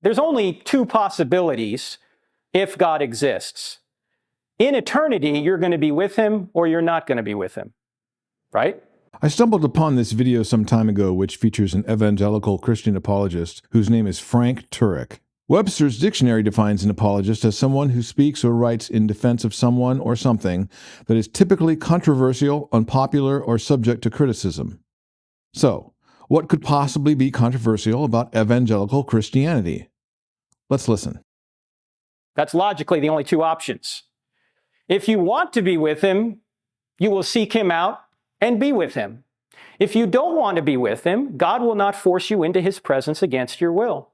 There's only two possibilities if God exists. In eternity, you're going to be with him or you're not going to be with him, right? I stumbled upon this video some time ago which features an evangelical Christian apologist whose name is Frank Turek. Webster's dictionary defines an apologist as someone who speaks or writes in defense of someone or something that is typically controversial, unpopular, or subject to criticism. So, what could possibly be controversial about evangelical Christianity? Let's listen. That's logically the only two options. If you want to be with him, you will seek him out and be with him. If you don't want to be with him, God will not force you into his presence against your will.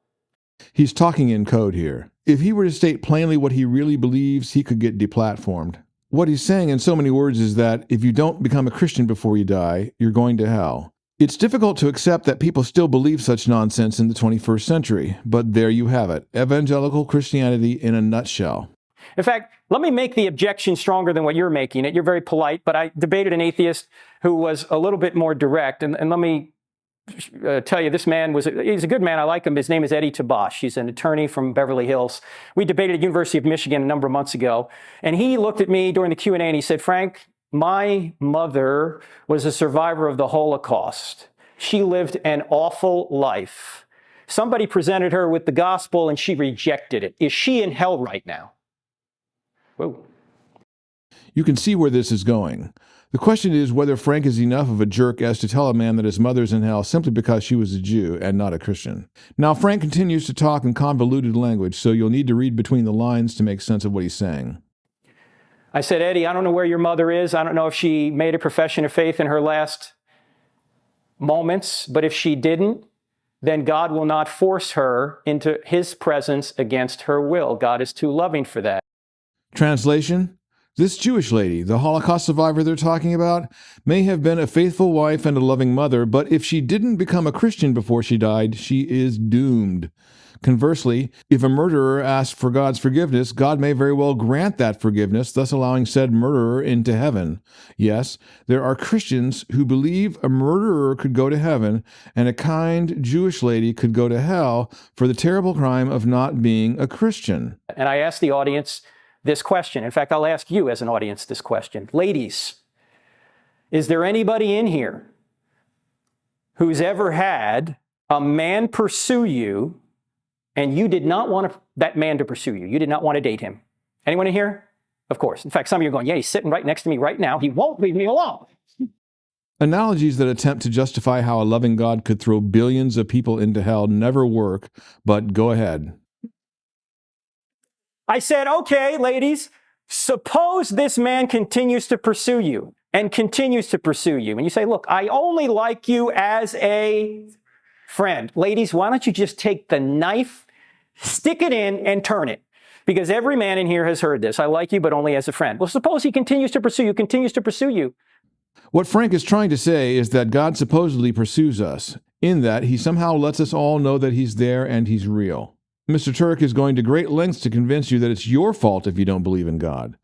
He's talking in code here. If he were to state plainly what he really believes, he could get deplatformed. What he's saying in so many words is that if you don't become a Christian before you die, you're going to hell. It's difficult to accept that people still believe such nonsense in the 21st century, but there you have it. Evangelical Christianity in a nutshell. In fact, let me make the objection stronger than what you're making it. You're very polite, but I debated an atheist who was a little bit more direct. And let me tell you, this man he's a good man. I like him. His name is Eddie Tabash. He's an attorney from Beverly Hills. We debated at the University of Michigan a number of months ago. And he looked at me during the Q&A and he said, Frank, my mother was a survivor of the Holocaust. She lived an awful life. Somebody presented her with the gospel and she rejected it. Is she in hell right now? Whoa. You can see where this is going. The question is whether Frank is enough of a jerk as to tell a man that his mother's in hell simply because she was a Jew and not a Christian. Now, Frank continues to talk in convoluted language, so you'll need to read between the lines to make sense of what he's saying. I said, Eddie, I don't know where your mother is. I don't know if she made a profession of faith in her last moments, but if she didn't, then God will not force her into his presence against her will. God is too loving for that. Translation: this Jewish lady, the Holocaust survivor they're talking about, may have been a faithful wife and a loving mother, but if she didn't become a Christian before she died, she is doomed. Conversely, if a murderer asks for God's forgiveness, God may very well grant that forgiveness, thus allowing said murderer into heaven. Yes, there are Christians who believe a murderer could go to heaven and a kind Jewish lady could go to hell for the terrible crime of not being a Christian. And I asked the audience this question. In fact, I'll ask you as an audience this question. Ladies, is there anybody in here who's ever had a man pursue you and you did not want that man to pursue you? You did not want to date him. Anyone in here? Of course. In fact, some of you are going, yeah, he's sitting right next to me right now. He won't leave me alone. Analogies that attempt to justify how a loving God could throw billions of people into hell never work, but go ahead. I said, okay, ladies, suppose this man continues to pursue you and continues to pursue you. And you say, look, I only like you as a friend. Ladies, why don't you just take the knife, stick it in, and turn it? Because every man in here has heard this. I like you, but only as a friend. Well, suppose he continues to pursue you, continues to pursue you. What Frank is trying to say is that God supposedly pursues us, in that he somehow lets us all know that he's there and he's real. Mr. Turek is going to great lengths to convince you that it's your fault if you don't believe in God.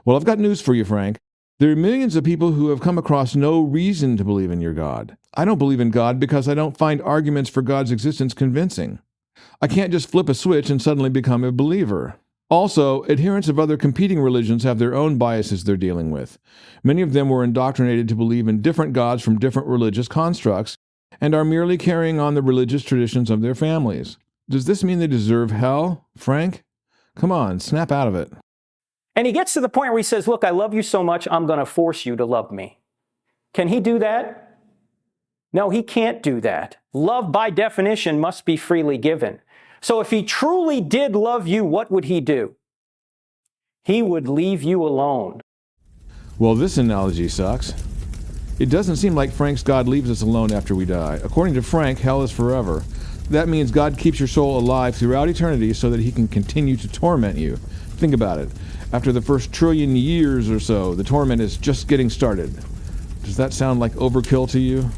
Well, I've got news for you, Frank. There are millions of people who have come across no reason to believe in your God. I don't believe in God because I don't find arguments for God's existence convincing. I can't just flip a switch and suddenly become a believer. Also, adherents of other competing religions have their own biases they're dealing with. Many of them were indoctrinated to believe in different gods from different religious constructs and are merely carrying on the religious traditions of their families. Does this mean they deserve hell, Frank? Come on, snap out of it. And he gets to the point where he says, look, I love you so much, I'm going to force you to love me. Can he do that? No, he can't do that. Love, by definition, must be freely given. So if he truly did love you, what would he do? He would leave you alone. Well, this analogy sucks. It doesn't seem like Frank's God leaves us alone after we die. According to Frank, hell is forever. That means God keeps your soul alive throughout eternity so that he can continue to torment you. Think about it. After the first trillion years or so, the torment is just getting started. Does that sound like overkill to you?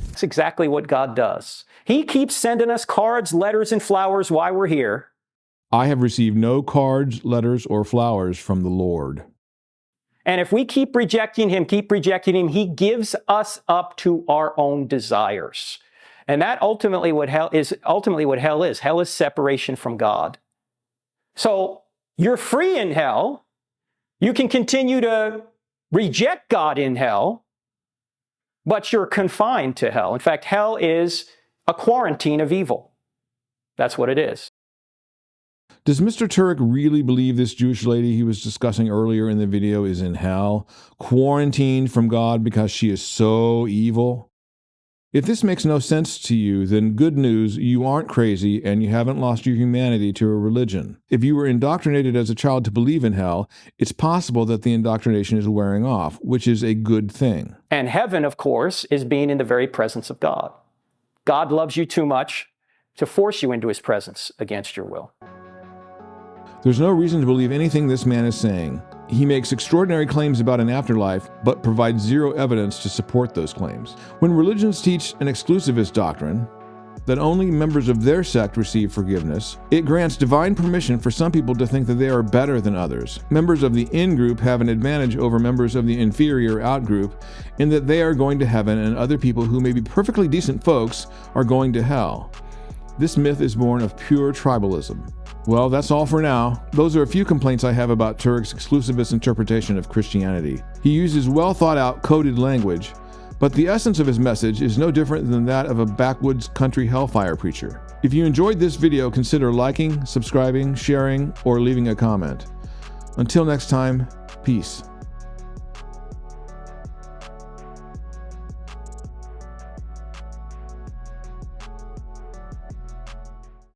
That's exactly what God does. He keeps sending us cards, letters, and flowers while we're here. I have received no cards, letters, or flowers from the Lord. And if we keep rejecting him, he gives us up to our own desires. And that ultimately what hell is. Hell is separation from God. So you're free in hell. You can continue to reject God in hell, but you're confined to hell. In fact, hell is a quarantine of evil. That's what it is. Does Mr. Turek really believe this Jewish lady he was discussing earlier in the video is in hell, quarantined from God because she is so evil? If this makes no sense to you, then good news, you aren't crazy and you haven't lost your humanity to a religion. If you were indoctrinated as a child to believe in hell, it's possible that the indoctrination is wearing off, which is a good thing. And heaven, of course, is being in the very presence of God. God loves you too much to force you into his presence against your will. There's no reason to believe anything this man is saying. He makes extraordinary claims about an afterlife, but provides zero evidence to support those claims. When religions teach an exclusivist doctrine, that only members of their sect receive forgiveness, it grants divine permission for some people to think that they are better than others. Members of the in-group have an advantage over members of the inferior out-group in that they are going to heaven and other people who may be perfectly decent folks are going to hell. This myth is born of pure tribalism. Well, that's all for now. Those are a few complaints I have about Turek's exclusivist interpretation of Christianity. He uses well-thought-out coded language, but the essence of his message is no different than that of a backwoods country hellfire preacher. If you enjoyed this video, consider liking, subscribing, sharing, or leaving a comment. Until next time, peace.